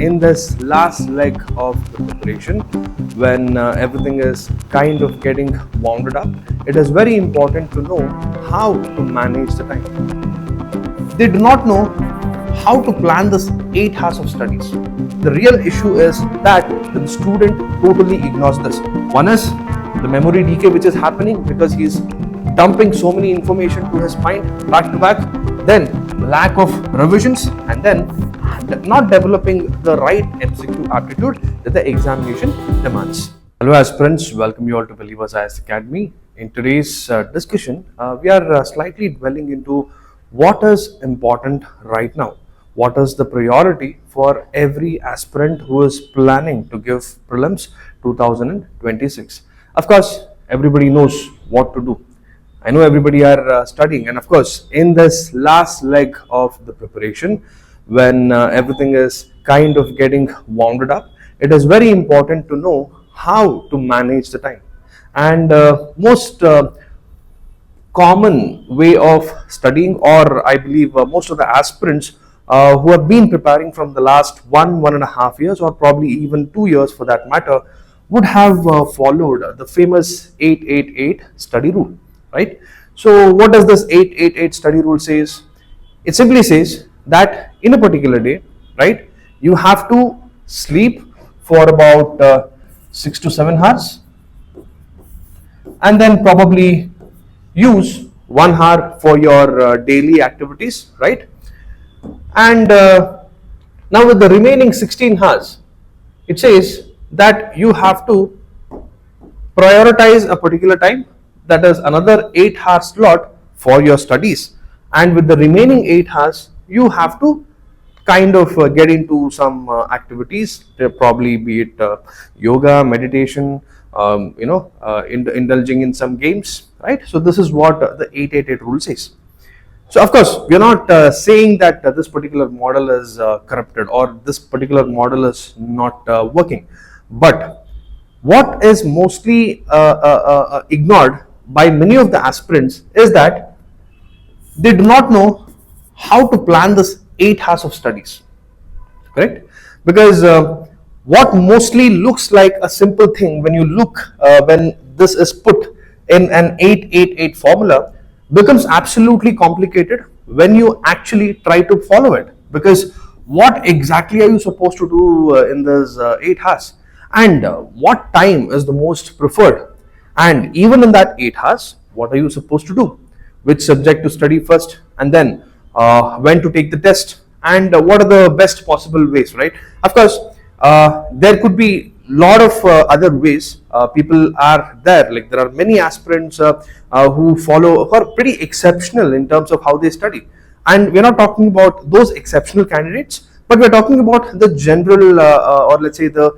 in this last leg of the preparation, when everything is kind of getting wound up, it is very important to know how to manage the time. They do not know how to plan this 8 hours of studies. The real issue is that the student totally ignores this. One is the memory decay which is happening because he's dumping so many information to his mind back to back, then lack of revisions, and then not developing the right MCQ aptitude that the examination demands. Hello aspirants, welcome you all to Believers IAS Academy. In today's discussion, we are slightly dwelling into what is important right now. What is the priority for every aspirant who is planning to give Prelims 2026? Of course, everybody knows what to do. I know everybody are studying, and of course, in this last leg of the preparation, when everything is kind of getting wounded up, it is very important to know how to manage the time. And most common way of studying, or I believe most of the aspirants who have been preparing from the last 1.5 years, or probably even 2 years for that matter, would have followed the famous 888 study rule, right? So what does this 888 study rule says? It simply says that in a particular day, right, you have to sleep for about 6 to 7 hours, and then probably use 1 hour for your daily activities, right? And now with the remaining 16 hours, it says that you have to prioritize a particular time, that is another 8-hour slot for your studies, and with the remaining 8 hours you have to kind of get into some activities, probably be it yoga, meditation, indulging in some games, right? So this is what the 888 rule says. So of course, we are not saying that this particular model is corrupted or this particular model is not working, but what is mostly ignored by many of the aspirants is that they do not know how to plan this 8 hours of studies, correct? Because what mostly looks like a simple thing when you look when this is put in an 888 formula becomes absolutely complicated when you actually try to follow it, because what exactly are you supposed to do in this 8 hours, and what time is the most preferred, and even in that 8 hours what are you supposed to do, which subject to study first, and then when to take the test, and what are the best possible ways, right? Of course, there could be lot of other ways people are there, like there are many aspirants who are pretty exceptional in terms of how they study, and we're not talking about those exceptional candidates, but we're talking about the general or let's say the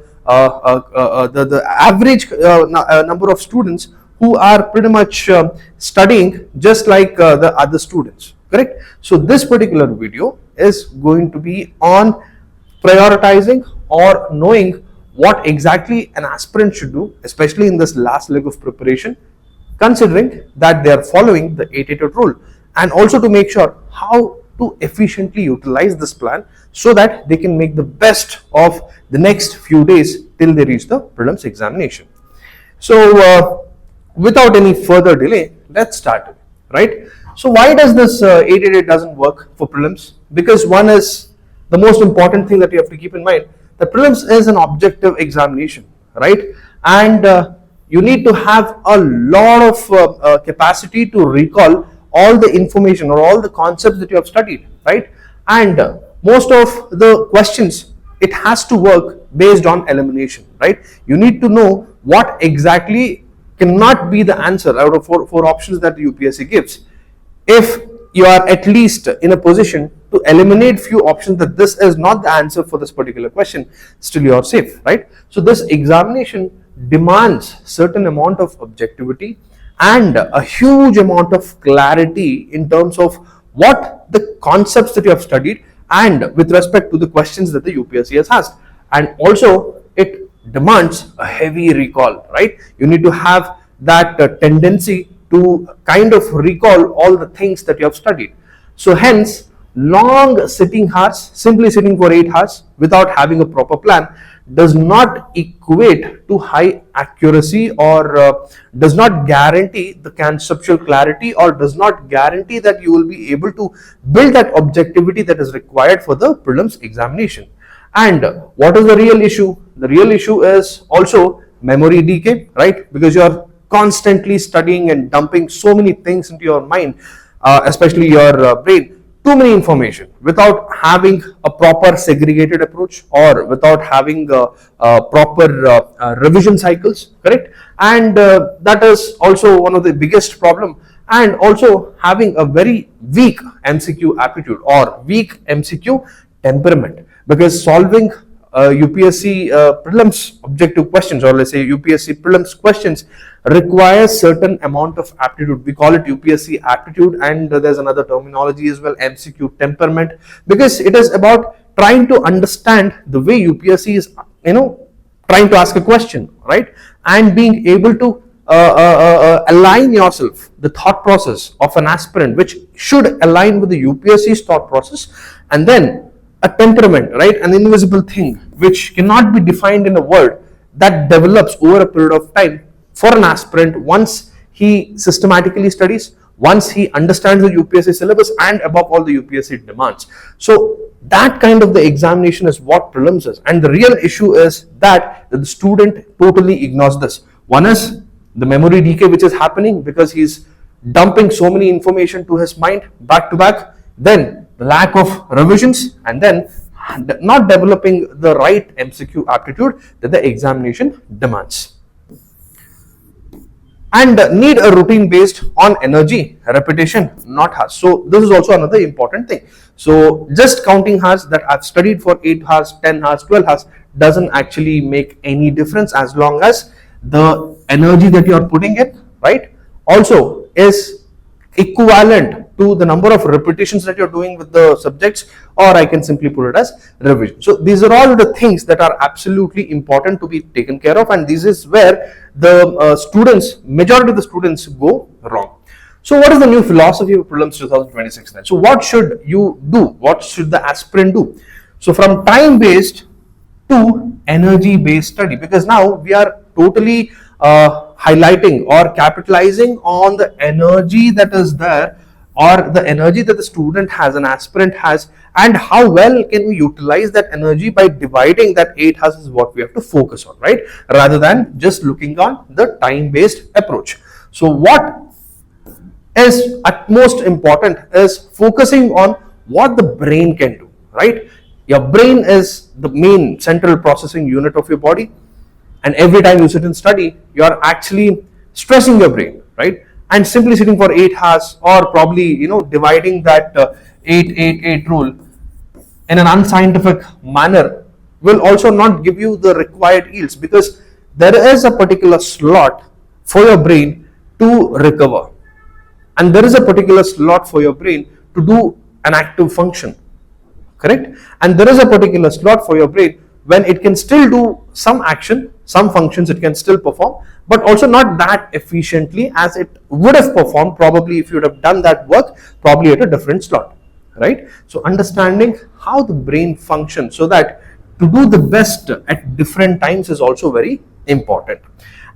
average number of students who are pretty much studying just like the other students, correct? So this particular video is going to be on prioritizing or knowing what exactly an aspirant should do, especially in this last leg of preparation, considering that they are following the 888 rule, and also to make sure how to efficiently utilize this plan so that they can make the best of the next few days till they reach the prelims examination. So without any further delay, let's start, right? So why does this 888 doesn't work for prelims? Because one is the most important thing that you have to keep in mind. The prelims is an objective examination, right? And you need to have a lot of capacity to recall all the information or all the concepts that you have studied, right? And most of the questions, it has to work based on elimination, right? You need to know what exactly cannot be the answer out of four options that the UPSC gives. If you are at least in a position to eliminate few options that this is not the answer for this particular question, still you are safe, right? So this examination demands certain amount of objectivity and a huge amount of clarity in terms of what the concepts that you have studied and with respect to the questions that the UPSC has asked. And also it demands a heavy recall, right? You need to have that tendency to kind of recall all the things that you have studied. So hence, long sitting hours, simply sitting for 8 hours without having a proper plan, does not equate to high accuracy, or does not guarantee the conceptual clarity, or does not guarantee that you will be able to build that objectivity that is required for the prelims examination. And what is the real issue? The real issue is also memory decay, right? Because you are constantly studying and dumping so many things into your mind, especially your brain, too many information without having a proper segregated approach, or without having proper revision cycles, correct? And that is also one of the biggest problem. And also having a very weak MCQ aptitude or weak MCQ temperament, because solving UPSC prelims objective questions, or let's say UPSC prelims questions, requires certain amount of aptitude. We call it UPSC aptitude, and there's another terminology as well, MCQ temperament, because it is about trying to understand the way UPSC is, trying to ask a question, right? And being able to align yourself, the thought process of an aspirant, which should align with the UPSC's thought process, and then a temperament, right? An invisible thing which cannot be defined in a word, that develops over a period of time for an aspirant once he systematically studies, once he understands the UPSC syllabus, and above all the UPSC demands. So that kind of the examination is what prelims is. And the real issue is that the student totally ignores this. One is the memory decay which is happening because he's dumping so many information to his mind back to back, then the lack of revisions, and then not developing the right MCQ aptitude that the examination demands. And need a routine based on energy, repetition, not hours. So this is also another important thing. So just counting hours that I've studied for 8 hours, 10 hours, 12 hours doesn't actually make any difference as long as the energy that you are putting in, right, also is equivalent to the number of repetitions that you're doing with the subjects, or I can simply put it as revision. So these are all the things that are absolutely important to be taken care of, and this is where the majority of the students go wrong. So what is the new philosophy of Prelims 2026 then? So what should you do? What should the aspirant do? So from time-based to energy-based study, because now we are totally highlighting or capitalizing on the energy that is there, or the energy that the student has, an aspirant has, and how well can we utilize that energy by dividing that 8 hours is what we have to focus on, right? Rather than just looking on the time-based approach. So what is at most important is focusing on what the brain can do, right? Your brain is the main central processing unit of your body, and every time you sit and study, you are actually stressing your brain, right? And simply sitting for 8 hours, or probably dividing that 8-8-8 rule in an unscientific manner will also not give you the required yields, because there is a particular slot for your brain to recover, and there is a particular slot for your brain to do an active function, correct? And there is a particular slot for your brain when it can still do some action, some functions it can still perform, but also not that efficiently as it would have performed probably if you would have done that work probably at a different slot, right? So understanding how the brain functions so that to do the best at different times is also very important.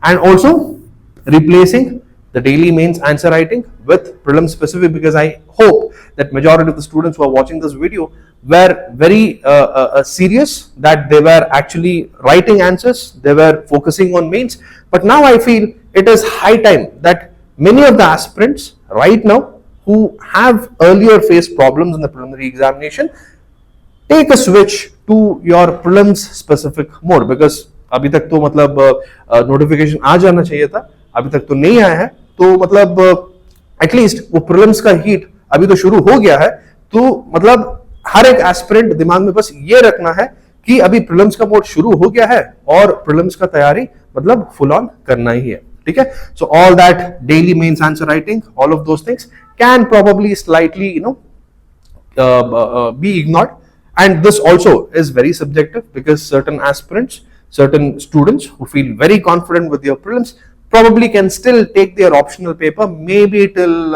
And also replacing the daily mains answer writing with prelim specific, because I hope that majority of the students who are watching this video were very serious that they were actually writing answers, they were focusing on mains. But now I feel it is high time that many of the aspirants right now who have earlier faced problems in the preliminary examination take a switch to your prelims specific more, because अभी तक तो मतलब notification आ जाना चाहिए था, अभी तक तो नहीं आया है, तो मतलब एटलीस्ट वो प्रीलिम्स का हीट अभी तो शुरू हो गया है, तो मतलब हर एक एस्पिरेंट दिमाग में बस ये रखना है कि अभी प्रीलिम्स का मोड शुरू हो गया है और प्रीलिम्स का तैयारी मतलब फुल ऑन करना ही है, ठीक है? So all that daily mains answer writing, all of those things can probably slightly be ignored, and this also is very subjective, because certain aspirants, certain students who feel very confident with their prelims probably can still take their optional paper maybe till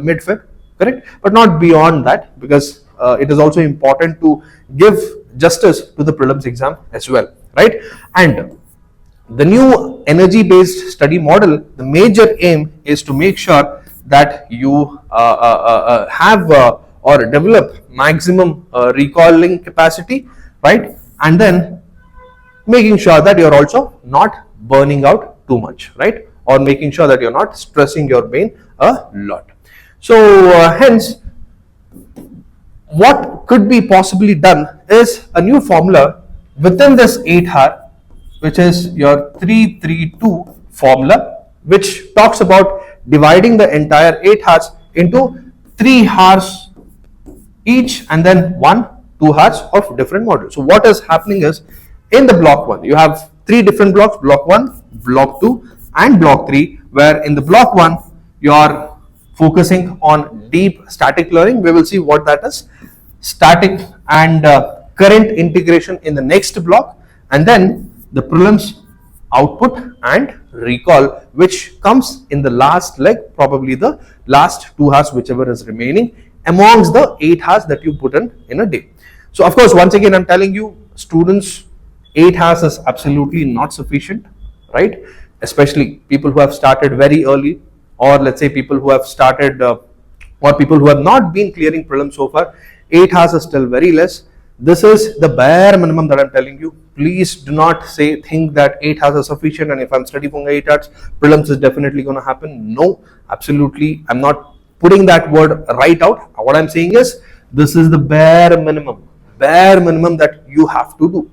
mid-Feb, correct? But not beyond that, because it is also important to give justice to the prelims exam as well, right? And the new energy based study model, the major aim is to make sure that you have or develop maximum recalling capacity, right? And then making sure that you're also not burning out too much, right? Or making sure that you're not stressing your brain a lot. So hence, what could be possibly done is a new formula within this 8-hour, which is your 332 formula, which talks about dividing the entire 8 hours into 3 hours each, and then 2 hours of different modules. So what is happening is, in the block 1, you have 3 different blocks: block 1, block 2, and block 3, where in the block 1, you are focusing on deep static learning. We will see what that is, static and current integration in the next block, and then the prelims output and recall, which comes in the last leg, probably the last 2 hours, whichever is remaining amongst the 8 hours that you put in a day. So of course, once again, I'm telling you, students, 8 hours is absolutely not sufficient, right? Especially people who have started very early, or let's say people who have started or people who have not been clearing prelims so far. 8 hours is still very less. This is the bare minimum that I'm telling you. Please do not think that 8 hours is sufficient, and if I'm studying for 8 hours, prelims is definitely going to happen. No, absolutely. I'm not putting that word right out. What I'm saying is, this is the bare minimum that you have to do.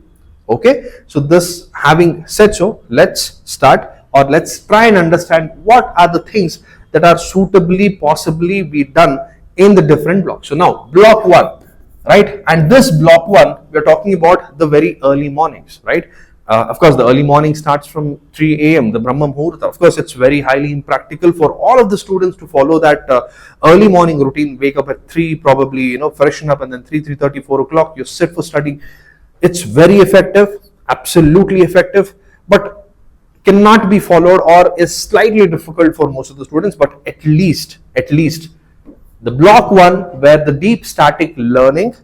Okay. So this having said so, let's start, or let's try and understand what are the things that are suitably possibly be done in the different blocks. So now, block 1. Right, and this block 1, we are talking about the very early mornings, right? Of course, the early morning starts from 3 a.m., the Brahma Muhurta. Of course, it's very highly impractical for all of the students to follow that early morning routine. Wake up at 3, probably, freshen up, and then 3:30, 4 o'clock, you sit for studying. It's very effective, absolutely effective, but cannot be followed, or is slightly difficult for most of the students. But at least the block 1, where the deep static learning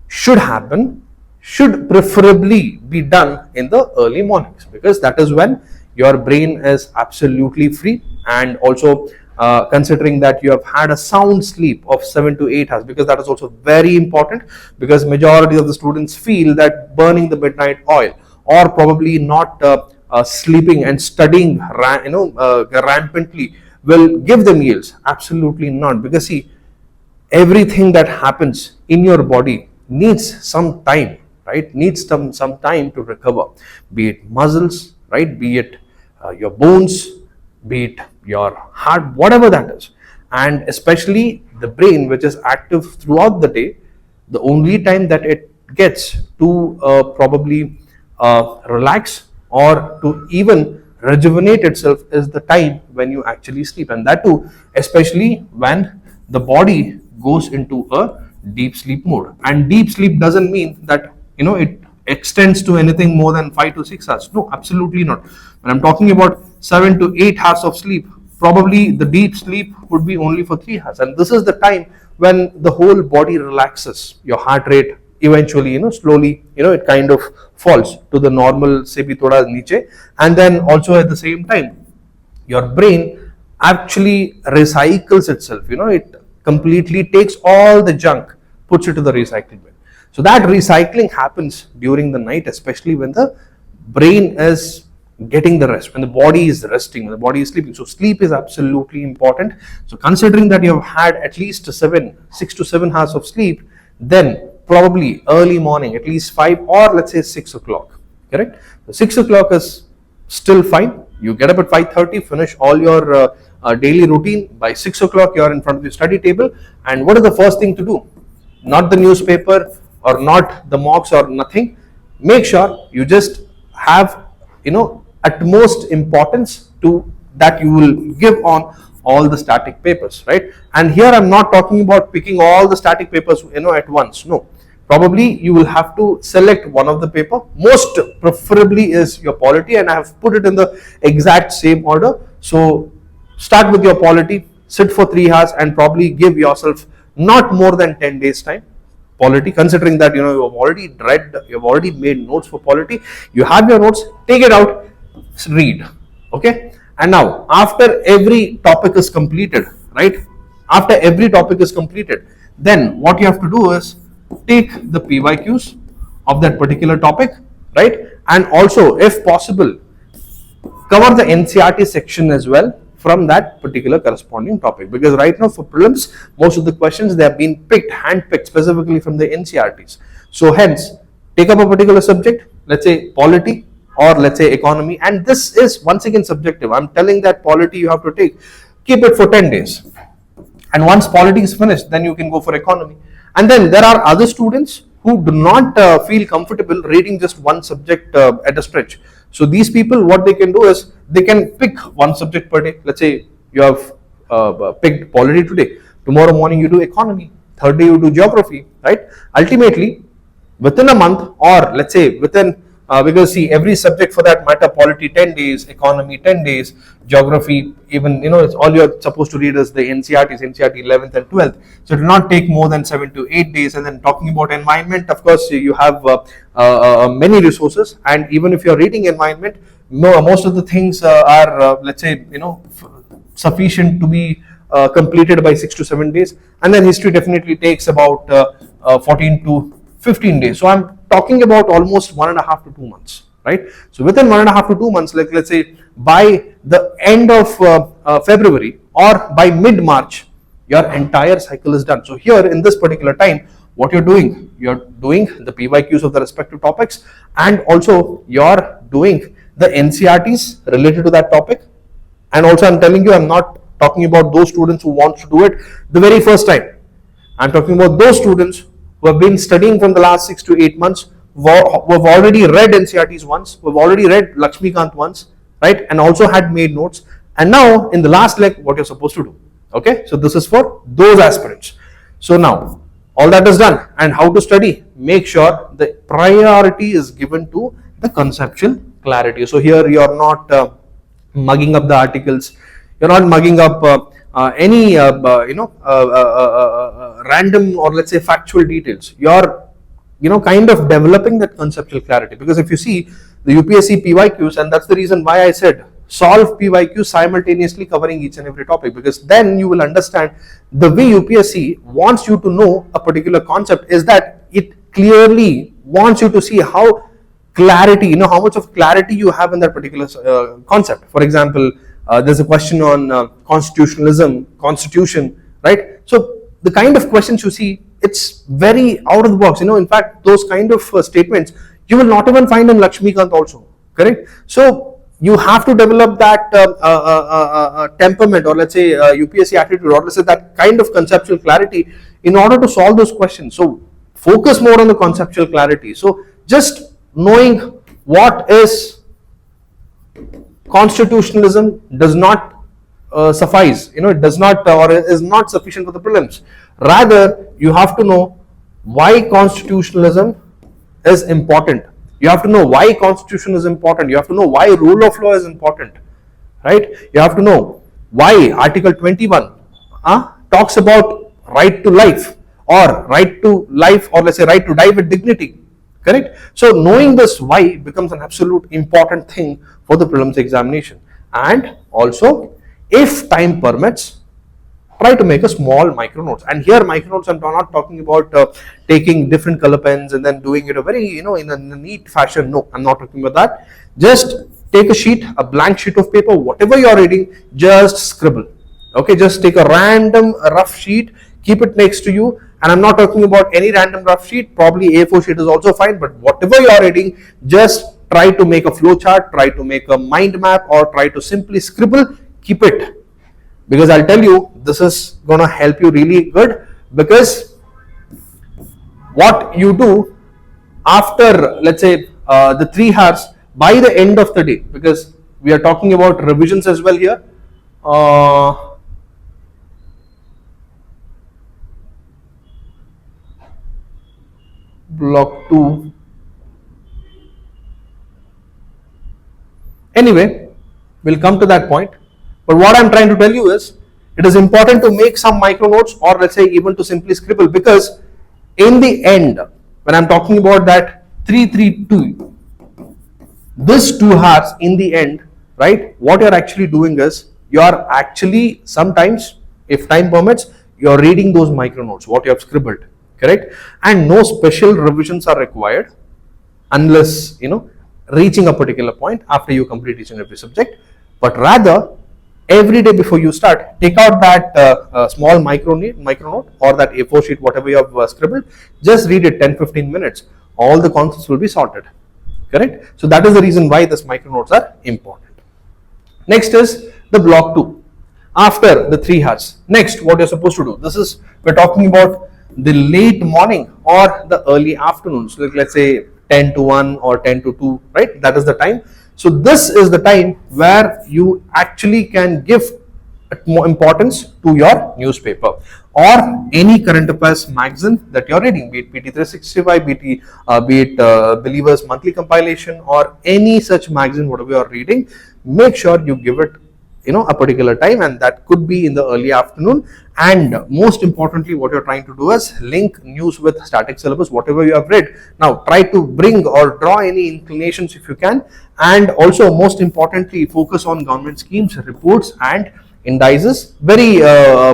should happen, should preferably be done in the early mornings, because that is when your brain is absolutely free, and also considering that you have had a sound sleep of 7 to 8 hours, because that is also very important, because majority of the students feel that burning the midnight oil, or probably not sleeping and studying rampantly, will give them yields. Absolutely not, because see, everything that happens in your body needs some time, right? Needs some time to recover, be it muscles, right? Be it your bones, be it your heart, whatever that is. And especially the brain, which is active throughout the day, the only time that it gets to probably relax or to even rejuvenate itself is the time when you actually sleep. And that too, especially when the body goes into a deep sleep mode. And deep sleep doesn't mean that it extends to anything more than 5 to 6 hours. No, absolutely not. When I'm talking about 7 to 8 hours of sleep, probably the deep sleep would be only for 3 hours, and this is the time when the whole body relaxes. Your heart rate eventually, slowly, it kind of falls to the normal, say bhi thoda niche, and then also at the same time, your brain actually recycles itself. It completely takes all the junk, puts it to the recycling bin. So that recycling happens during the night, especially when the brain is getting the rest, when the body is resting, when the body is sleeping. So sleep is absolutely important. So considering that you have had at least 6 to 7 hours of sleep, then probably early morning, at least 5, or let's say 6 o'clock, correct? So 6 o'clock is still fine. You get up at 5:30, finish all your daily routine. By 6 o'clock, you are in front of your study table. And what is the first thing to do? Not the newspaper, or not the mocks, or nothing. Make sure you just have, utmost importance to that you will give on all the static papers, right? And here I'm not talking about picking all the static papers, at once. No, probably you will have to select one of the paper. Most preferably is your polity, and I have put it in the exact same order. So start with your polity, sit for 3 hours and probably give yourself not more than 10 days time. Polity, considering that you have already read, you have already made notes for polity, you have your notes, take it out, read. Okay, and now after every topic is completed, right, after every topic is completed, then what you have to do is take the PYQs of that particular topic, right, and also if possible cover the NCERT section as well from that particular corresponding topic, because right now for prelims most of the questions they have been picked, hand-picked specifically from the NCERTs. So hence take up a particular subject, let's say polity or let's say economy, and this is once again subjective. I'm telling that polity you have to take, keep it for 10 days, and once polity is finished then you can go for economy. And then there are other students who do not feel comfortable reading just one subject at a stretch. So these people, what they can do is they can pick one subject per day. Let's say you have picked polity today, tomorrow morning you do economy, third day you do geography, right? Ultimately within a month, or let's say within because see, every subject for that matter, polity 10 days, economy 10 days, geography even, it's all you're supposed to read is the NCERTs, NCERT 11th and 12th. So it will not take more than 7 to 8 days. And then talking about environment, of course you have many resources, and even if you're reading environment, most of the things are let's say sufficient to be completed by 6 to 7 days. And then history definitely takes about 14 to 15 days. So I'm talking about almost 1.5 to 2 months, right? So within 1.5 to 2 months, like let's say by the end of February or by mid-March, your entire cycle is done. So here in this particular time, what you're doing the PYQs of the respective topics, and also you're doing the NCERTs related to that topic. And also I'm telling you, I'm not talking about those students who want to do it the very first time. I'm talking about those students who have been studying from the last 6 to 8 months, who have already read NCERTs once, who have already read Lakshmikant once, right, and also had made notes. And now in the last leg, what you're supposed to do. Okay, so this is for those aspirants. So now all that is done, and how to study, make sure the priority is given to the conceptual clarity. So here you are not mugging up the articles, you're not mugging up any random or let's say factual details. You're kind of developing that conceptual clarity, because if you see the UPSC PYQs, and that's the reason why I said solve PYQs simultaneously covering each and every topic, because then you will understand the way UPSC wants you to know a particular concept is that it clearly wants you to see how clarity, how much of clarity you have in that particular concept. For example, there's a question on constitutionalism, constitution, right? So the kind of questions you see, it's very out of the box. In fact, those kind of statements you will not even find in Lakshmikant also, correct? So you have to develop that temperament, or let's say UPSC attitude, or let's say that kind of conceptual clarity in order to solve those questions. So focus more on the conceptual clarity. So just knowing what is constitutionalism does not suffice, it does not or is not sufficient for the prelims. Rather, you have to know why constitutionalism is important. You have to know why constitution is important. You have to know why rule of law is important, right? You have to know why Article 21 talks about right to life, or right to life, or let's say right to die with dignity, correct? So knowing this why becomes an absolute important thing for the prelims examination. And also, if time permits, try to make a small micro notes. And here micro notes, I'm not talking about taking different color pens and then doing it a very in a neat fashion. No, I'm not talking about that. Just take a sheet, a blank sheet of paper, whatever you're reading, just scribble. Okay, just take a random rough sheet, keep it next to you. And I'm not talking about any random rough sheet, probably A4 sheet is also fine, but whatever you're reading, just try to make a flow chart, try to make a mind map, or try to simply scribble, keep it. Because I'll tell you, this is going to help you really good, because what you do after, let's say, the 3 hours, by the end of the day, because we are talking about revisions as well here. Block 2. Anyway, we'll come to that point. But what I'm trying to tell you is, it is important to make some micro notes, or let's say even to simply scribble, because in the end, when I'm talking about that 332, this 2 hours in the end, right, what you're actually doing is you're actually sometimes, if time permits, you're reading those micro notes, what you have scribbled, correct? And no special revisions are required unless, reaching a particular point after you complete each and every subject, but rather every day before you start, take out that small micro note or that A4 sheet, whatever you have scribbled, just read it 10-15 minutes. All the concepts will be sorted, correct? So that is the reason why this micro notes are important. Next is the block 2. After the 3 hours, next what you're supposed to do, we're talking about the late morning or the early afternoon. So let's say 10 to 1 or 10 to 2, right? That is the time. So this is the time where you actually can give more importance to your newspaper or any current affairs magazine that you're reading, be it PT 365, be it Believers Monthly Compilation, or any such magazine, whatever you're reading. Make sure you give it a particular time, and that could be in the early afternoon. And most importantly, what you're trying to do is link news with static syllabus, whatever you have read. Now try to bring or draw any inclinations if you can, and also most importantly focus on government schemes, reports and indices, very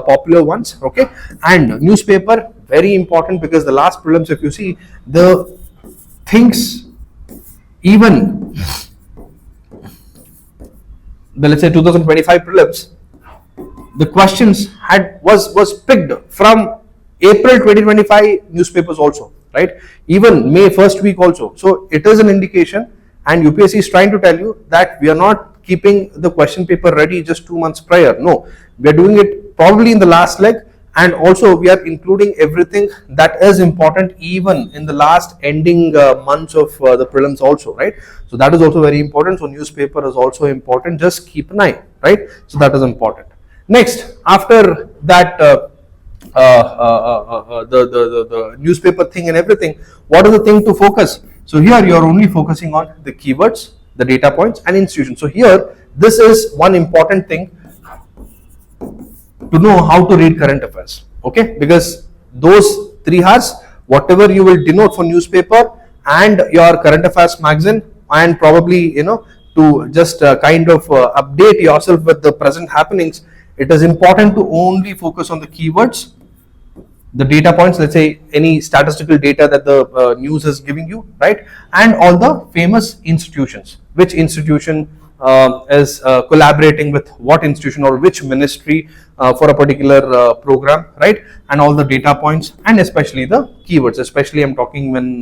popular ones, okay? And newspaper, very important, because the last prelims, if you see the things, even the, let's say, 2025 prelims, the questions was picked from April 2025 newspapers also, right? Even May first week also. So it is an indication, and UPSC is trying to tell you that we are not keeping the question paper ready just 2 months prior. No, we are doing it probably in the last leg, and also we are including everything that is important even in the last ending months of the prelims also, right? So that is also very important. So newspaper is also important, just keep an eye, right? So that is important. Next, after that the newspaper thing and everything, what is the thing to focus? So here you are only focusing on the keywords, the data points and institutions. So here, this is one important thing to know how to read current affairs, okay? Because those 3 hours, whatever you will denote for newspaper and your current affairs magazine, and probably to just kind of update yourself with the present happenings, it is important to only focus on the keywords, the data points, let's say any statistical data that the news is giving you, right? And all the famous institutions, which institution is collaborating with what institution or which ministry for a particular program, right? And all the data points, and especially the keywords. Especially I'm talking when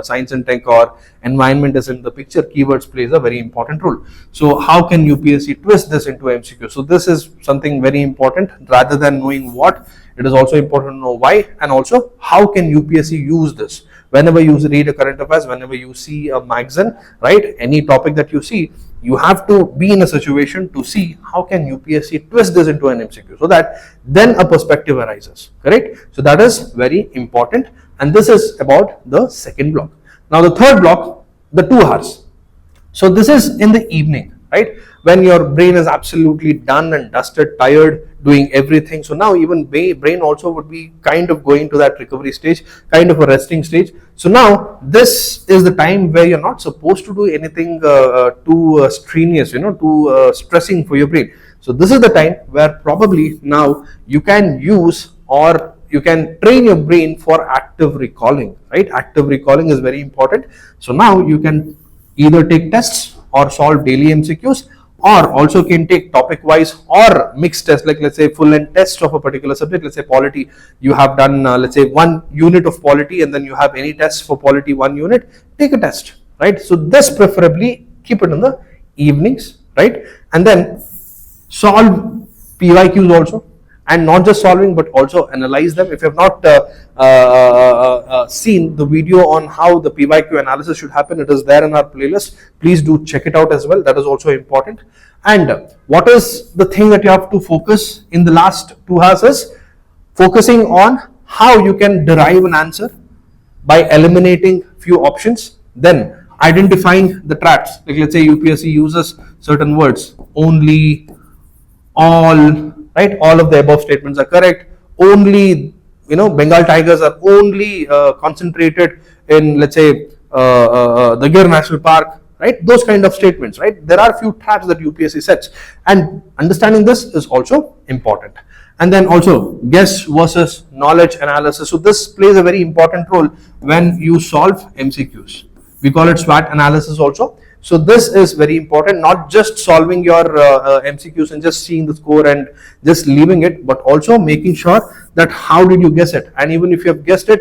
science and tech or environment is in the picture, keywords plays a very important role. So how can UPSC twist this into MCQ? So this is something very important. Rather than knowing what, it is also important to know why, and also how can UPSC use this. Whenever you read a current affairs, whenever you see a magazine, right, any topic that you see, you have to be in a situation to see how can UPSC twist this into an MCQ, so that then a perspective arises, correct? So that is very important, and this is about the second block. Now the third block, the 2 hours. So this is in the evening, right, when your brain is absolutely done and dusted, tired, doing everything. So now even brain also would be kind of going to that recovery stage, kind of a resting stage. So now this is the time where you're not supposed to do anything too strenuous, too stressing for your brain. So this is the time where probably now you can use, or you can train your brain for active recalling, right? Active recalling is very important. So now you can either take tests or solve daily MCQs, or also can take topic wise or mixed tests, like let's say full length test of a particular subject. Let's say polity, you have done let's say 1 unit of polity, and then you have any tests for polity 1 unit, take a test, right? So this preferably keep it in the evenings, right? And then solve PYQs also, and not just solving but also analyze them. If you have not seen the video on how the PYQ analysis should happen, it is there in our playlist. Please do check it out as well. That is also important. And what is the thing that you have to focus in the last 2 hours is focusing on how you can derive an answer by eliminating few options, then identifying the traps. Like let's say UPSC uses certain words, only, all, right? All of the above statements are correct. Only, Bengal tigers are only concentrated in, let's say, the Gir National Park, right? Those kind of statements, right? There are few traps that UPSC sets, and understanding this is also important. And then also guess versus knowledge analysis. So this plays a very important role when you solve MCQs. We call it SWOT analysis also. So this is very important, not just solving your MCQs and just seeing the score and just leaving it, but also making sure that how did you guess it, and even if you have guessed it,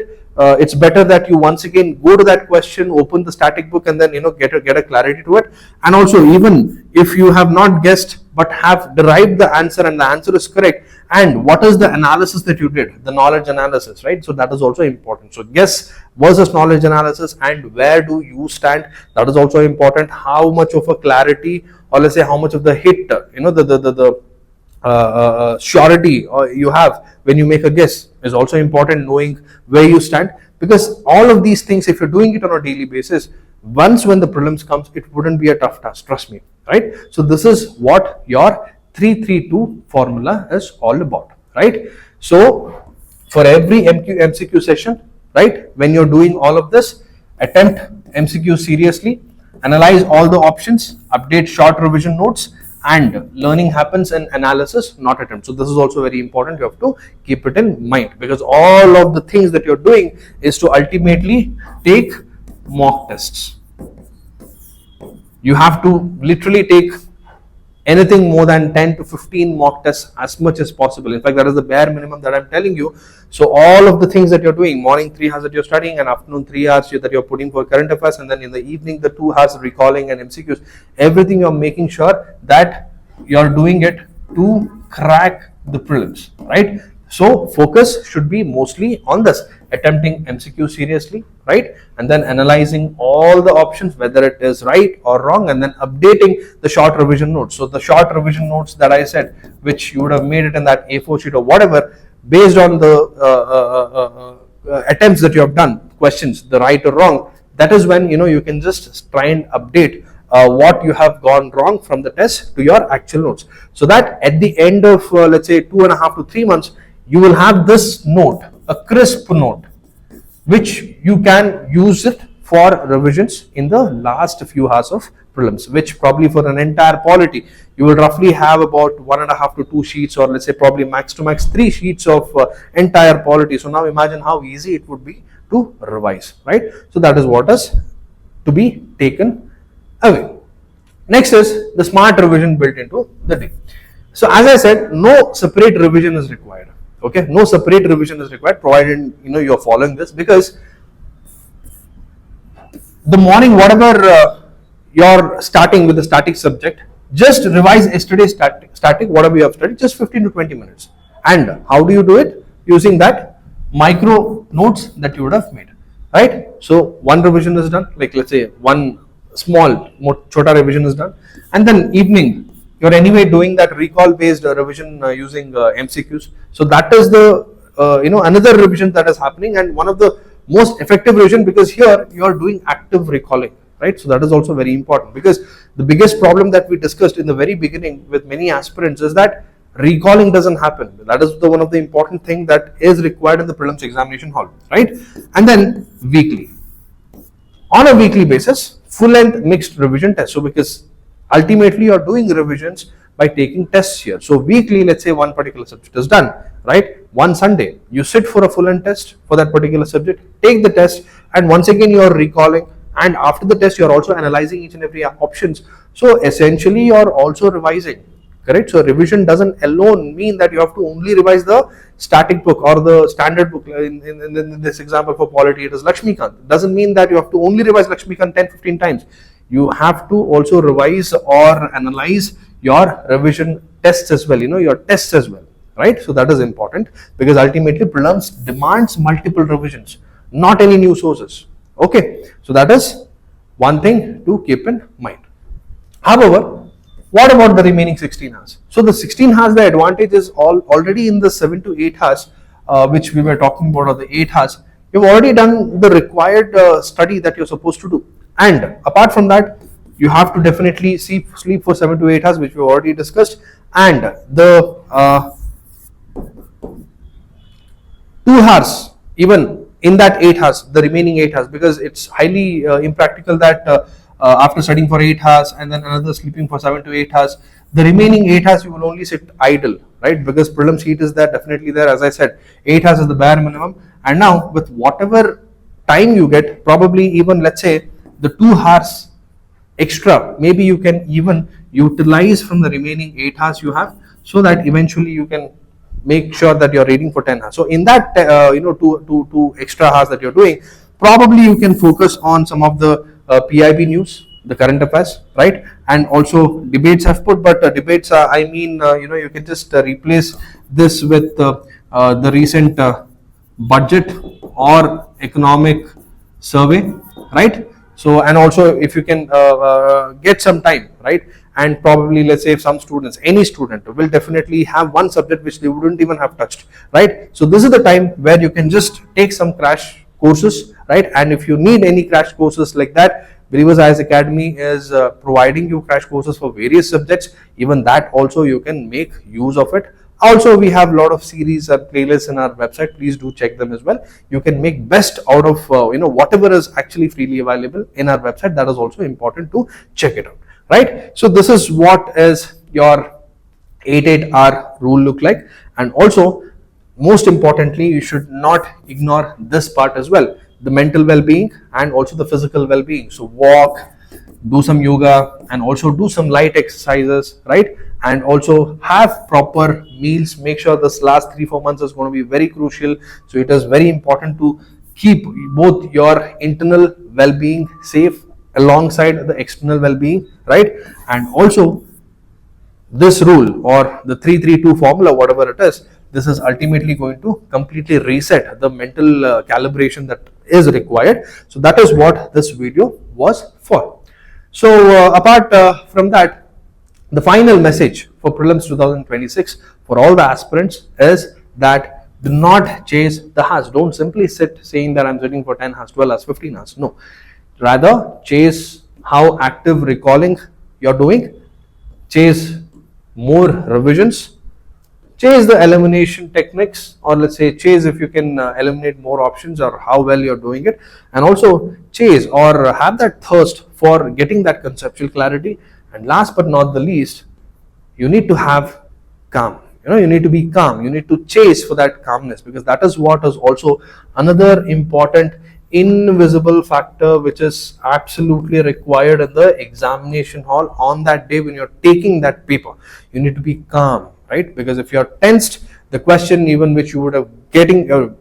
it's better that you once again go to that question, open the static book, and then get a clarity to it. And also, even if you have not guessed but have derived the answer and the answer is correct, and what is the analysis that you did, the knowledge analysis, right? So that is also important. So guess versus knowledge analysis, and where do you stand, that is also important. How much of a clarity, or let's say how much of the hit, the surety you have when you make a guess is also important, knowing where you stand, because all of these things, if you're doing it on a daily basis, once when the prelims comes, it wouldn't be a tough task, trust me, right? So this is what your 332 formula is all about, right? So for every MCQ session, right, when you're doing all of this, attempt MCQ seriously, analyze all the options, update short revision notes, and learning happens in analysis, not attempt. So this is also very important. You have to keep it in mind, because all of the things that you're doing is to ultimately take mock tests. You have to literally take anything more than 10 to 15 mock tests as much as possible. In fact, that is the bare minimum that I'm telling you. So all of the things that you're doing, morning 3 hours that you're studying, and afternoon 3 hours that you're putting for current affairs, and then in the evening the 2 hours recalling and MCQs, everything you're making sure that you're doing it to crack the prelims, right? So focus should be mostly on this, attempting MCQ seriously, right? And then analyzing all the options, whether it is right or wrong, and then updating the short revision notes. So the short revision notes that I said, which you would have made it in that A4 sheet or whatever, based on the attempts that you have done, questions, the right or wrong, that is when you can just try and update what you have gone wrong from the test to your actual notes, so that at the end of let's say 2.5 to 3 months, you will have this note, a crisp note, which you can use it for revisions in the last few hours of prelims, which probably for an entire polity, you will roughly have about 1.5 to 2 sheets, or let's say probably max to max 3 sheets of entire polity. So now imagine how easy it would be to revise, right? So that is what is to be taken away. Next is the smart revision built into the day. So as I said, no separate revision is required. Okay, no separate revision is required, provided you're following this, because the morning, whatever you're starting with the static subject, just revise yesterday's static, whatever you have studied, just 15 to 20 minutes. And how do you do it? Using that micro notes that you would have made, right? So one revision is done, like let's say one small chota revision is done, and then evening you're anyway doing that recall based revision using MCQs. So that is the another revision that is happening, and one of the most effective revision, because here you are doing active recalling, right? So that is also very important, because the biggest problem that we discussed in the very beginning with many aspirants is that recalling doesn't happen. That is one of the important thing that is required in the prelims examination hall, right? And then weekly, on a weekly basis, full length mixed revision test. So because ultimately you're doing revisions by taking tests here. So weekly, let's say one particular subject is done, right? One Sunday, you sit for a full length test for that particular subject, take the test, and once again you're recalling, and after the test you're also analyzing each and every options. So essentially you're also revising, correct? So revision doesn't alone mean that you have to only revise the static book or the standard book. In this example for polity, it is Lakshmikant. It doesn't mean that you have to only revise Lakshmikant 10-15 times. You have to also revise or analyze your revision tests as well, your tests as well, right? So that is important, because ultimately prelims demands multiple revisions, not any new sources. Okay, so that is one thing to keep in mind. However, what about the remaining 16 hours? So the 16 hours, the advantage is already in the 7 to 8 hours, which we were talking about, or the 8 hours. You've already done the required study that you're supposed to do. And apart from that, you have to definitely sleep for 7 to 8 hours, which we already discussed. And the 2 hours, even in that 8 hours, the remaining 8 hours, because it's highly impractical that after studying for 8 hours and then another sleeping for 7 to 8 hours, the remaining 8 hours you will only sit idle, right? Because prelims heat is there, definitely there. As I said, 8 hours is the bare minimum. And now with whatever time you get, probably even let's say the 2 hours extra, maybe you can even utilize from the remaining 8 hours you have, so that eventually you can make sure that you're reading for 10 hours. So in that two extra hours that you're doing, probably you can focus on some of the PIB news, the current affairs, right? And also debates have put, but debates I mean you can just replace this with the recent budget or economic survey, right? So, and also if you can get some time, right? And probably let's say if some students, any student will definitely have one subject which they wouldn't even have touched, right? So this is the time where you can just take some crash courses, right? And if you need any crash courses like that, Believers IAS Academy is providing you crash courses for various subjects. Even that also you can make use of it. Also, we have a lot of series and playlists in our website. Please do check them as well. You can make best out of whatever is actually freely available in our website. That is also important to check it out, right? So this is what is your 8-8 hour rule look like. And also, most importantly, you should not ignore this part as well, the mental well-being and also the physical well-being. So walk, do some yoga, and also do some light exercises, right? And also have proper meals. Make sure this last 3-4 months is going to be very crucial. So it is very important to keep both your internal well-being safe alongside the external well-being, right? And also this rule or the 3-3-2 formula, whatever it is, this is ultimately going to completely reset the mental calibration that is required. So that is what this video was for. So apart from that, the final message for Prelims 2026 for all the aspirants is that do not chase the hours. Don't simply sit saying that I'm sitting for 10 hours, 12 hours, 15 hours. No, rather chase how active recalling you're doing, chase more revisions, chase the elimination techniques, or let's say chase if you can eliminate more options or how well you're doing it, and also chase or have that thirst for getting that conceptual clarity. And last but not the least, you need to have calm. You need to be calm. You need to chase for that calmness, because that is what is also another important invisible factor which is absolutely required in the examination hall on that day when you're taking that paper. You need to be calm, right? Because if you're tensed, the question even which you would have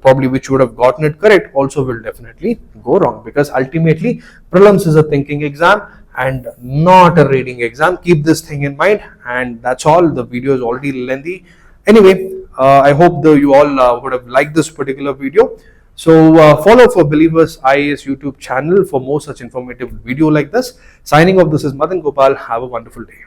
probably which you would have gotten it correct also will definitely go wrong, because ultimately prelims is a thinking exam and not a reading exam. Keep this thing in mind. And that's all. The video is already lengthy. Anyway, I hope you all would have liked this particular video. So follow for Believers IAS YouTube channel for more such informative video like this. Signing off, this is Madan Gopal. Have a wonderful day.